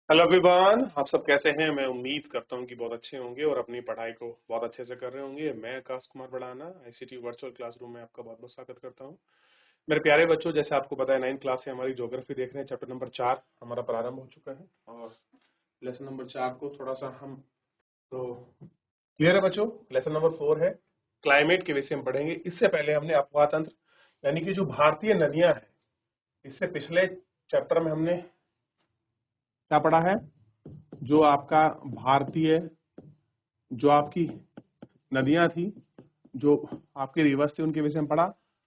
Hello everyone, आप सब कैसे हैं। मैं उम्मीद करता हूं कि बहुत अच्छे होंगे और अपनी पढ़ाई को बहुत अच्छे से कर रहे होंगे। मैं आकाश कुमार बढ़ाना आईसीटी वर्चुअल क्लासरूम में आपका बहुत बहुत स्वागत करता हूं। मेरे प्यारे बच्चों, जैसे आपको पता है 9th क्लास से हमारी ज्योग्राफी देख रहे हैं। चैप्टर नंबर 4 हमारा प्रारंभ हो चुका है और लेसन नंबर 4 को थोड़ा सा हम तो क्लियर है बच्चों। लेसन नंबर 4 है क्लाइमेट के विषय में पढ़ेंगे। इससे पहले हमने अफवाह तंत्र यानी कि जो भारतीय नदियां हैं, इससे पिछले चैप्टर में हमने क्या पढ़ा है, जो आपका भारतीय जो आपकी नदियां थी, जो आपके रिवर्स थे, उनके विषय में पढ़ा।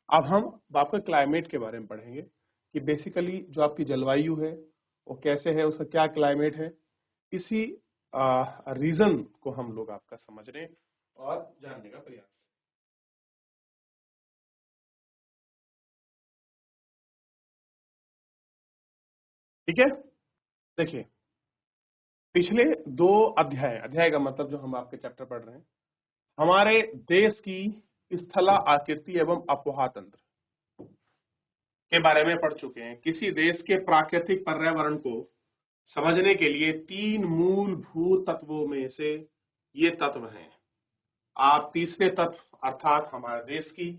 अब हम आपका क्लाइमेट के बारे में पढ़ेंगे कि बेसिकली जो आपकी जलवायु है वो कैसे है, उसका क्या क्लाइमेट है। इसी रीजन को हम लोग आपका समझने और जानने का प्रयास करें। ठीक है, देखिए पिछले दो अध्याय, अध्याय का मतलब जो हम आपके चैप्टर पढ़ रहे हैं, हमारे देश की स्थला आकृति एवं अपवाह तंत्र के बारे में पढ़ चुके हैं। किसी देश के प्राकृतिक पर्यावरण को समझने के लिए तीन मूलभूत तत्वों में से ये तत्व हैं। आप तीसरे तत्व अर्थात हमारे देश की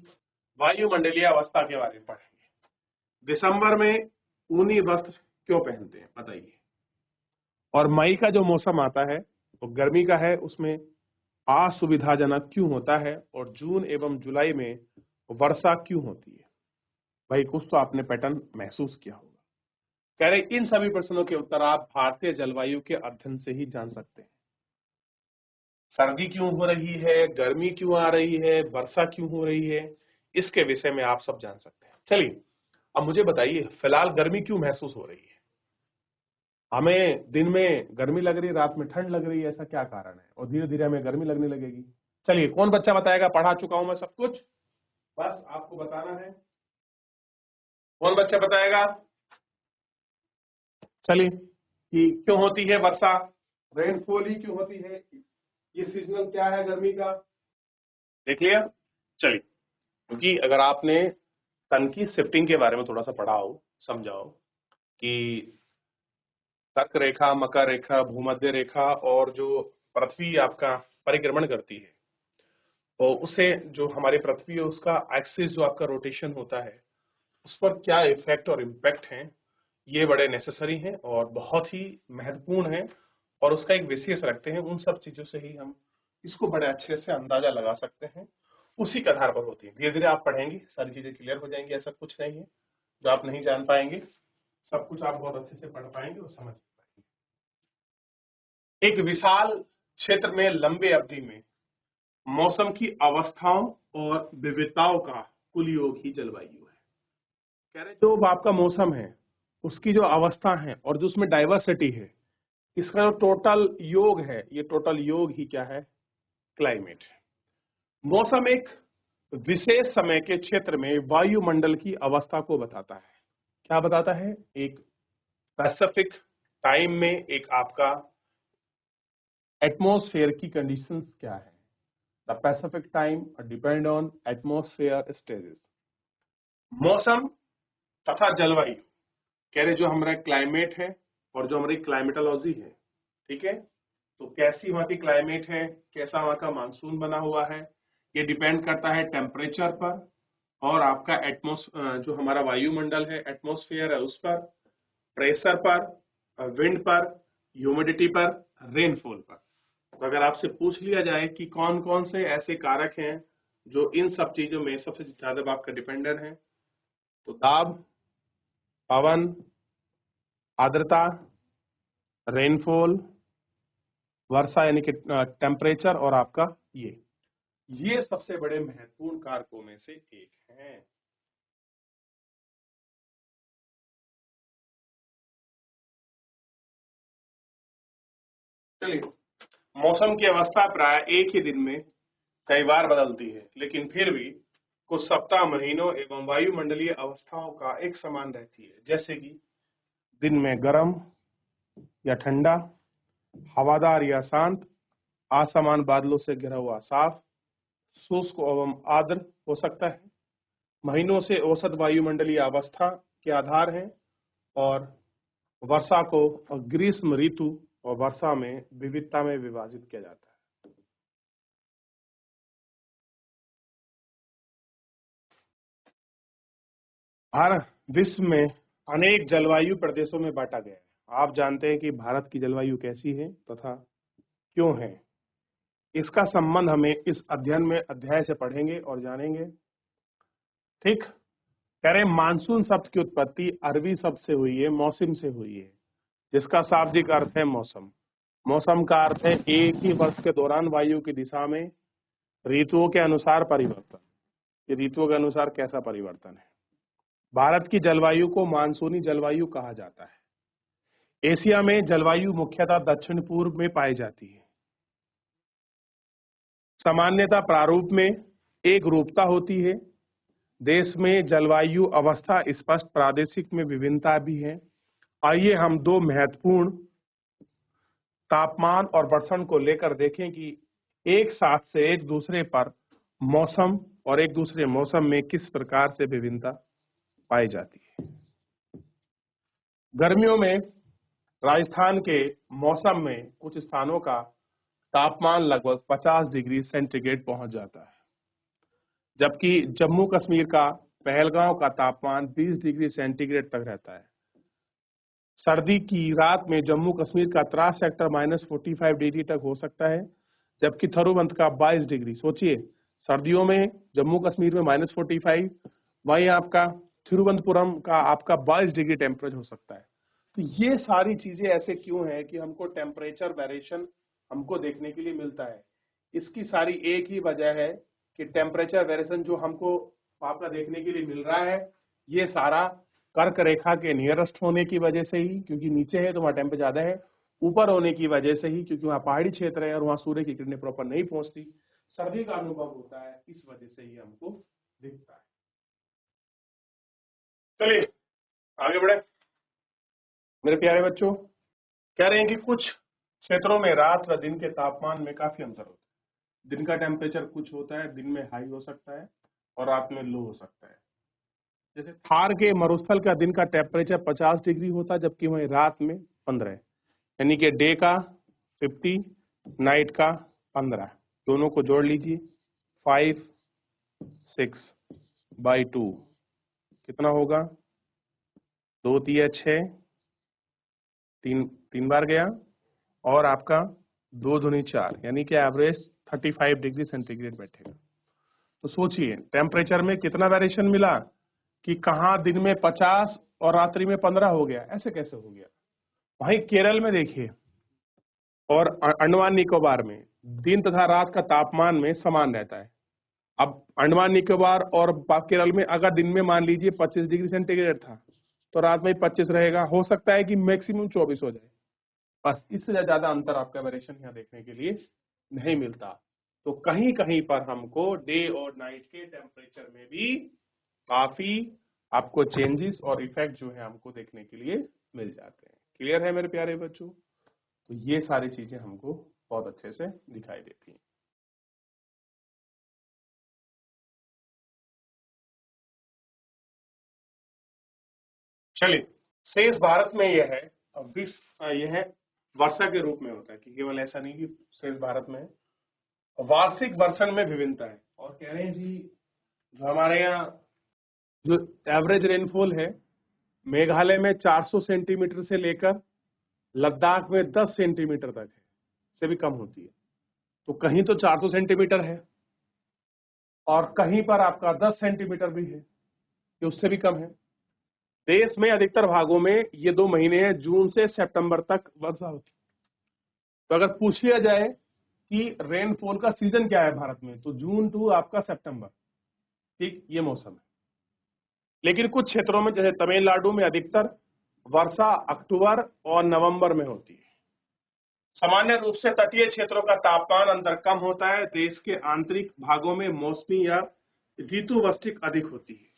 वायुमंडलीय अवस्था के बारे में पढ़ेंगे। दिसंबर में ऊनी वस्त्र क्यों पहनते हैं बताइए। और मई का जो मौसम आता है वो गर्मी का है, उसमें असुविधाजनक क्यों होता है। और जून एवं जुलाई में वर्षा क्यों होती है। भाई कुछ तो आपने पैटर्न महसूस किया होगा। कह रहे इन सभी प्रश्नों के उत्तर आप भारतीय जलवायु के अध्ययन से ही जान सकते हैं। सर्दी क्यों हो रही है, गर्मी क्यों आ रही है, वर्षा क्यों हो रही है, इसके विषय में आप सब जान सकते हैं। चलिए अब मुझे बताइए, फिलहाल गर्मी क्यों महसूस हो रही है। हमें दिन में गर्मी लग रही है, रात में ठंड लग रही है, ऐसा क्या कारण है, और धीरे धीरे हमें गर्मी लगने लगेगी। चलिए कौन बच्चा बताएगा, पढ़ा चुका हूं मैं सब कुछ, बस आपको बताना है। कौन बच्चा बताएगा। चलिए कि क्यों होती है वर्षा, रेनफॉल ही क्यों होती है, ये सीजनल क्या है गर्मी का, देख लिया। चलिए, क्योंकि अगर आपने सन की शिफ्टिंग के बारे में थोड़ा सा पढ़ा हो, समझाओ कि कर्क रेखा, मकर रेखा, भूमध्य रेखा और जो पृथ्वी आपका परिक्रमण करती है, तो उससे जो हमारी पृथ्वी है उसका एक्सिस जो आपका रोटेशन होता है, उस पर क्या इफेक्ट और इम्पैक्ट है, ये बड़े नेसेसरी हैं और बहुत ही महत्वपूर्ण है और उसका एक विशेष रखते हैं। उन सब चीजों से ही हम इसको बड़े अच्छे से अंदाजा लगा सकते हैं, उसी के आधार पर होती है। धीरे धीरे आप पढ़ेंगे, सारी चीजें क्लियर हो जाएंगी। ऐसा कुछ नहीं है जो आप नहीं जान पाएंगे, सब कुछ आप बहुत अच्छे से पढ़ पाएंगे और समझ पाएंगे। एक विशाल क्षेत्र में लंबे अवधि में मौसम की अवस्थाओं और विविधताओं का कुल योग ही जलवायु है। कह रहे जो आपका मौसम है उसकी जो अवस्था है और जो उसमें डाइवर्सिटी है, इसका जो टोटल योग है, ये टोटल योग ही क्या है, क्लाइमेट है। मौसम एक विशेष समय के क्षेत्र में वायुमंडल की अवस्था को बताता है। क्या बताता है, एक पैसिफिक टाइम में एक आपका एटमॉस्फेयर की कंडीशंस क्या है। The Pacific time depend on atmosphere stages. मौसम तथा जलवायु, कह रहे जो हमारा क्लाइमेट है और जो हमारी क्लाइमेटोलॉजी है, ठीक है, तो कैसी वहां की क्लाइमेट है, कैसा वहां का मानसून बना हुआ है, ये डिपेंड करता है टेम्परेचर पर और आपका जो हमारा वायुमंडल है, एटमॉस्फेयर है, उस पर, प्रेशर पर, विंड पर, ह्यूमिडिटी पर, रेनफॉल पर। तो अगर आपसे पूछ लिया जाए कि कौन कौन से ऐसे कारक हैं जो इन सब चीजों में सबसे ज्यादा आपका डिपेंडेंट है, तो दाब, पवन, आर्द्रता, रेनफॉल, वर्षा यानी कि टेम्परेचर और आपका ये सबसे बड़े महत्वपूर्ण कारकों में से एक है। चलिए, मौसम की अवस्था प्राय एक ही दिन में कई बार बदलती है, लेकिन फिर भी कुछ सप्ताह, महीनों एवं वायुमंडलीय अवस्थाओं का एक समान रहती है। जैसे कि दिन में गर्म या ठंडा, हवादार या शांत, आसमान बादलों से घिरा हुआ साफ, शुष्क एवं आर्द्र हो सकता है। महीनों से औसत वायुमंडलीय अवस्था के आधार हैं और वर्षा को ग्रीष्म ऋतु और वर्षा में विविधता में विभाजित किया जाता है। भारत विश्व में अनेक जलवायु प्रदेशों में बांटा गया है। आप जानते हैं कि भारत की जलवायु कैसी है तथा क्यों है। इसका संबंध हमें इस अध्याय से पढ़ेंगे और जानेंगे। ठीक, कह रहे मानसून शब्द की उत्पत्ति अरबी शब्द से हुई है, मौसम से हुई है, जिसका शाब्दिक अर्थ है मौसम। मौसम का अर्थ है एक ही वर्ष के दौरान वायु की दिशा में ऋतुओं के अनुसार परिवर्तन। ये ऋतुओं के अनुसार कैसा परिवर्तन है। भारत की जलवायु को मानसूनी जलवायु कहा जाता है। एशिया में जलवायु मुख्यतः दक्षिण पूर्व में पाई जाती है। सामान्यतः प्रारूप में एक रूपता होती है। देश में जलवायु अवस्था स्पष्ट, प्रादेशिक में विभिन्नता भी है। आइए हम दो महत्वपूर्ण तापमान और वर्षण को लेकर देखें कि एक साथ से एक दूसरे पर मौसम और एक दूसरे मौसम में किस प्रकार से विभिन्नता पाई जाती है। गर्मियों में राजस्थान के मौसम में कुछ स्थानों का तापमान लगभग 50 डिग्री सेंटीग्रेड पहुंच जाता है, जबकि जम्मू कश्मीर का पहलगांव का तापमान 20 डिग्री सेंटीग्रेड तक रहता है। सर्दी की रात में जम्मू कश्मीर का त्रास सेक्टर -45 डिग्री तक हो सकता है, जबकि थरुबंत का 22 डिग्री। सोचिए, सर्दियों में जम्मू कश्मीर में -45, वहीं आपका थिरुवनंतपुरम का आपका 22 डिग्री टेम्परेचर हो सकता है। तो ये सारी चीजें ऐसे क्यों है कि हमको टेम्परेचर वेरिएशन हमको देखने के लिए मिलता है। इसकी सारी एक ही वजह है कि टेम्परेचर वेरिएशन जो हमको आपका देखने के लिए मिल रहा है, ये सारा कर्क रेखा के नियरेस्ट होने की वजह से ही, क्योंकि नीचे है तो वहां टेम्परेचर ज्यादा है, ऊपर होने की वजह से ही क्योंकि वहां पहाड़ी क्षेत्र है और वहां सूर्य की किरणें प्रॉपर नहीं पहुंचती, सर्दी का अनुभव होता है, इस वजह से ही हमको दिखता है। चलिए आगे बढ़े मेरे प्यारे बच्चों। कह रहे हैं कि कुछ क्षेत्रों में रात व दिन के तापमान में काफी अंतर होता है। दिन का टेम्परेचर कुछ होता है, दिन में हाई हो सकता है और रात में लो हो सकता है। जैसे थार के मरुस्थल का दिन का टेम्परेचर 50 डिग्री होता है, जबकि वहीं रात में 15 है, यानी कि डे का 50, नाइट का 15। दोनों को जोड़ लीजिए, 5 6/2 कितना होगा, 2 3 6, तीन बार गया और आपका 2 दूनी 4, यानी कि एवरेज 35 डिग्री सेंटीग्रेड बैठेगा। तो सोचिए टेम्परेचर में कितना वेरिएशन मिला कि कहाँ दिन में 50 और रात्रि में 15 हो गया। ऐसे कैसे हो गया। वहीं केरल में देखिए और अंडमान निकोबार में दिन तथा रात का तापमान में समान रहता है। अब अंडमान निकोबार और केरल में अगर दिन में मान लीजिए 25 डिग्री सेंटीग्रेड था तो रात में 25 रहेगा। हो सकता है कि मैक्सिमम 24 हो जाए, बस इससे ज्यादा अंतर आपका वेरिएशन यहाँ देखने के लिए नहीं मिलता। तो कहीं कहीं पर हमको डे और नाइट के टेम्परेचर में भी काफी आपको चेंजेस और इफेक्ट जो है हमको देखने के लिए मिल जाते हैं। क्लियर है मेरे प्यारे बच्चों। तो ये सारी चीजें हमको बहुत अच्छे से दिखाई देती हैं। चलिए, शेष भारत में यह है यह है वर्षा के रूप में होता है कि केवल ऐसा नहीं कि शेष भारत में वार्षिक वर्षण में विभिन्नता है। और कह रहे हैं जी जो हमारे यहाँ जो एवरेज रेनफॉल है मेघालय में 400 सेंटीमीटर से लेकर लद्दाख में 10 सेंटीमीटर तक है, से भी कम होती है। तो कहीं तो 400 सेंटीमीटर है और कहीं पर आपका 10 सेंटीमीटर भी है, कि उससे भी कम है। देश में अधिकतर भागों में ये 2 महीने हैं, जून से सितंबर तक वर्षा होती है। तो अगर पूछ लिया जाए कि रेनफॉल का सीजन क्या है भारत में, तो जून टू आपका सितंबर, ठीक ये मौसम है। लेकिन कुछ क्षेत्रों में जैसे तमिलनाडु में अधिकतर वर्षा अक्टूबर और नवंबर में होती है। सामान्य रूप से तटीय क्षेत्रों का तापमान अंतर कम होता है। देश के आंतरिक भागों में मौसमी या ऋतुवृष्टि अधिक होती है।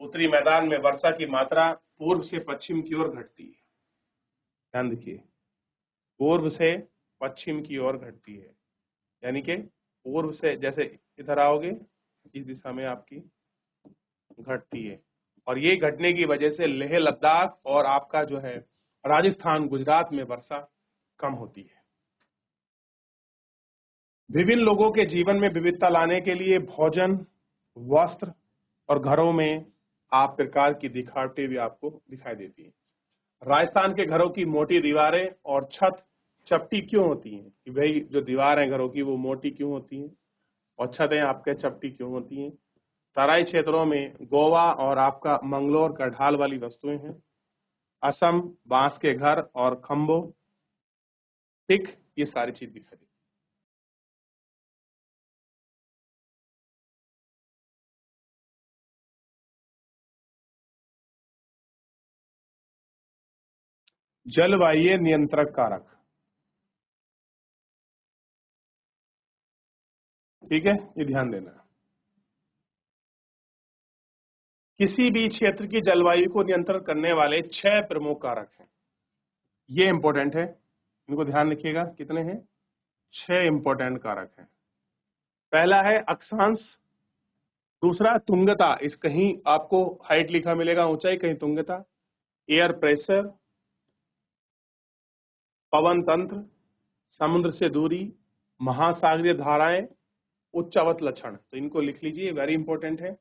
उत्तरी मैदान में वर्षा की मात्रा पूर्व से पश्चिम की ओर घटती है। ध्यान देखिए, पूर्व से पश्चिम की ओर घटती है, यानी कि पूर्व से जैसे इधर आओगे इस दिशा में आपकी घटती है। और ये घटने की वजह से लेह लद्दाख और आपका जो है राजस्थान, गुजरात में वर्षा कम होती है। विभिन्न लोगों के जीवन में विविधता लाने के लिए भोजन, वस्त्र और घरों में आप प्रकार की दिखावटें भी आपको दिखाई देती हैं। राजस्थान के घरों की मोटी दीवारें और छत चपटी क्यों होती हैं? कि भाई जो दीवार है घरों की वो मोटी क्यों होती हैं और छतें आपके चपटी क्यों होती हैं? तराई क्षेत्रों में गोवा और आपका मंगलोर का ढाल वाली वस्तुएं हैं। असम बांस के घर और खंभों, ठीक, ये सारी चीज दिखाई देती है। जलवायु नियंत्रक कारक, ठीक है, ये ध्यान देना। किसी भी क्षेत्र की जलवायु को नियंत्रण करने वाले 6 प्रमुख कारक हैं। ये इंपॉर्टेंट है, इनको ध्यान रखिएगा। कितने हैं? 6 इंपॉर्टेंट कारक हैं। पहला है अक्षांश, दूसरा तुंगता, इस कहीं आपको हाइट लिखा मिलेगा, ऊंचाई, कहीं तुंगता। एयर प्रेशर, पवन तंत्र, समुद्र से दूरी, महासागरीय धाराएं, उच्चावत लक्षण। तो इनको लिख लीजिए, वेरी इंपॉर्टेंट है।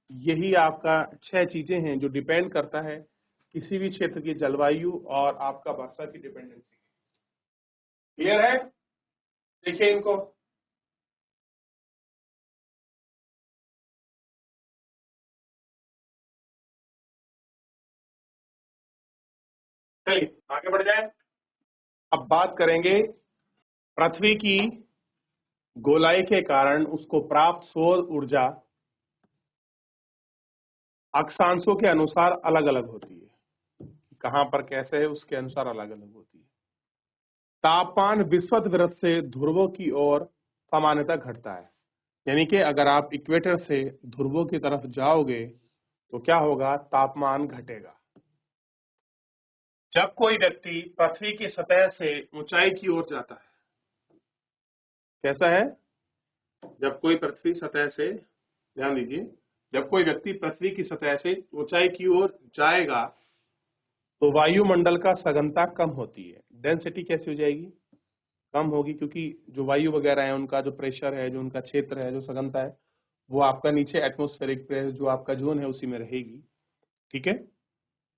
यही आपका 6 चीजें हैं जो डिपेंड करता है किसी भी क्षेत्र की जलवायु और आपका वर्षा की डिपेंडेंसी। क्लियर है? देखिए इनको। चलिए आगे बढ़ जाए। अब बात करेंगे पृथ्वी की गोलाई के कारण उसको प्राप्त सौर ऊर्जा अक्षांशों के अनुसार अलग अलग होती है। कहां पर कैसे है उसके अनुसार अलग अलग होती है। तापमान विषुवत से ध्रुवों की ओर सामान्यतः घटता है। यानी कि अगर आप इक्वेटर से ध्रुवों की तरफ जाओगे तो क्या होगा? तापमान घटेगा। जब कोई व्यक्ति पृथ्वी की सतह से ऊंचाई की ओर जाता है, कैसा है? जब कोई पृथ्वी सतह से, ध्यान दीजिए, जब कोई व्यक्ति पृथ्वी की सतह से ऊंचाई की ओर जाएगा तो वायुमंडल का सघनता कम होती है। डेंसिटी कैसी हो जाएगी? कम होगी, क्योंकि जो वायु वगैरह है उनका जो प्रेशर है, जो उनका क्षेत्र है, जो सघनता है, वो आपका नीचे एटमॉस्फेरिक प्रेशर जो आपका जोन है उसी में रहेगी। ठीक है।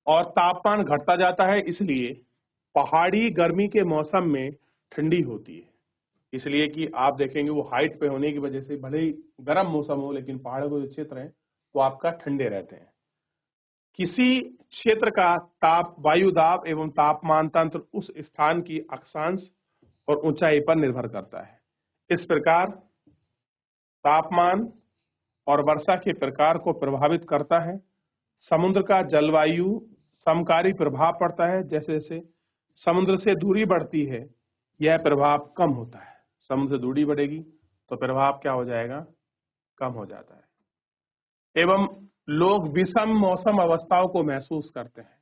और तापमान घटता जाता है, इसलिए पहाड़ी गर्मी के मौसम में ठंडी होती है। इसलिए कि आप देखेंगे वो हाइट पे होने की वजह से भले ही गर्म मौसम हो लेकिन पहाड़ों के जो क्षेत्र हैं वो आपका ठंडे रहते हैं। किसी क्षेत्र का ताप, वायु दाब एवं तापमान तंत्र उस स्थान की अक्षांश और ऊंचाई पर निर्भर करता है। इस प्रकार तापमान और वर्षा के प्रकार को प्रभावित करता है। समुद्र का जलवायु समकारी प्रभाव पड़ता है। जैसे जैसे समुद्र से दूरी बढ़ती है यह प्रभाव कम होता है। समुद्र से दूरी बढ़ेगी तो प्रभाव क्या हो जाएगा? कम हो जाता है। एवं लोग विषम मौसम अवस्थाओं को महसूस करते हैं।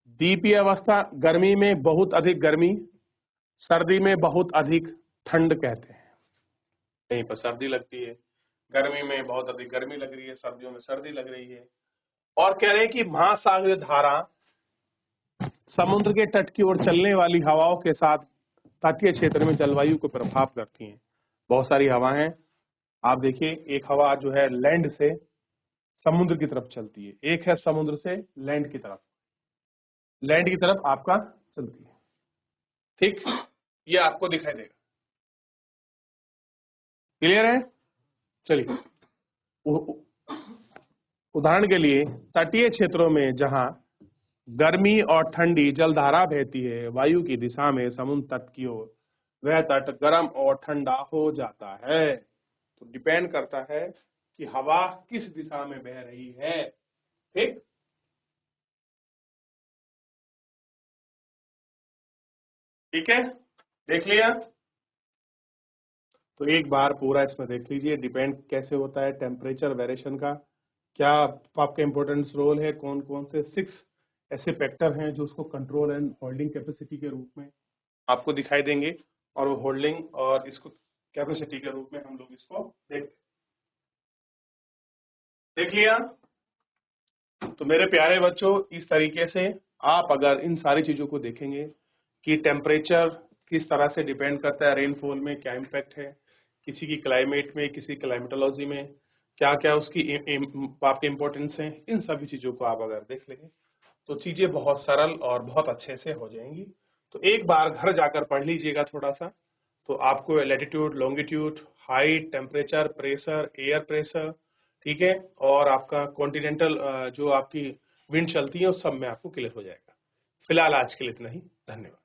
द्वीपीय अवस्था, गर्मी में बहुत अधिक गर्मी, सर्दी में बहुत अधिक ठंड कहते हैं। कहीं पर सर्दी लगती है, गर्मी में बहुत अधिक गर्मी लग रही है, सर्दियों में सर्दी लग रही है। और कह रहे हैं कि महासागरीय धारा समुद्र के तट की ओर चलने वाली हवाओं के साथ तटीय क्षेत्र में जलवायु को प्रभाव करती हैं। बहुत सारी हवा हैं। आप देखिए, एक हवा जो है लैंड से समुद्र की तरफ चलती है, एक है समुद्र से लैंड की तरफ, लैंड की तरफ आपका चलती है। ठीक, ये आपको दिखाई देगा। क्लियर है? चलिए, उदाहरण के लिए तटीय क्षेत्रों में जहां गर्मी और ठंडी जलधारा बहती है, वायु की दिशा में समुद्र तट की ओर, वह तट गर्म और ठंडा हो जाता है। तो डिपेंड करता है कि हवा किस दिशा में बह रही है। ठीक, ठीक है, देख लिया। तो एक बार पूरा इसमें देख लीजिए, डिपेंड कैसे होता है टेम्परेचर वेरिएशन का, क्या आपका इंपॉर्टेंस रोल है, कौन कौन से 6 ऐसे फैक्टर हैं जो उसको कंट्रोल एंड होल्डिंग कैपेसिटी के रूप में आपको दिखाई देंगे। और वो होल्डिंग और इसको कैपेसिटी के रूप में हम लोग इसको देख लिया। तो मेरे प्यारे बच्चों, इस तरीके से आप अगर इन सारी चीजों को देखेंगे कि टेम्परेचर किस तरह से डिपेंड करता है, रेनफॉल में क्या इम्पैक्ट है, किसी की क्लाइमेट में, किसी क्लाइमेटोलॉजी में क्या क्या उसकी आपके इम्पोर्टेंस है, इन सभी चीजों को आप अगर देख लेंगे तो चीजें बहुत सरल और बहुत अच्छे से हो जाएंगी। तो एक बार घर जाकर पढ़ लीजिएगा थोड़ा सा, तो आपको latitude, longitude, height, temperature, pressure, air pressure, ठीक है, और आपका कॉन्टिनेंटल जो आपकी विंड चलती है उस सब में आपको क्लियर हो जाएगा। फिलहाल आज के लिए इतना ही, धन्यवाद।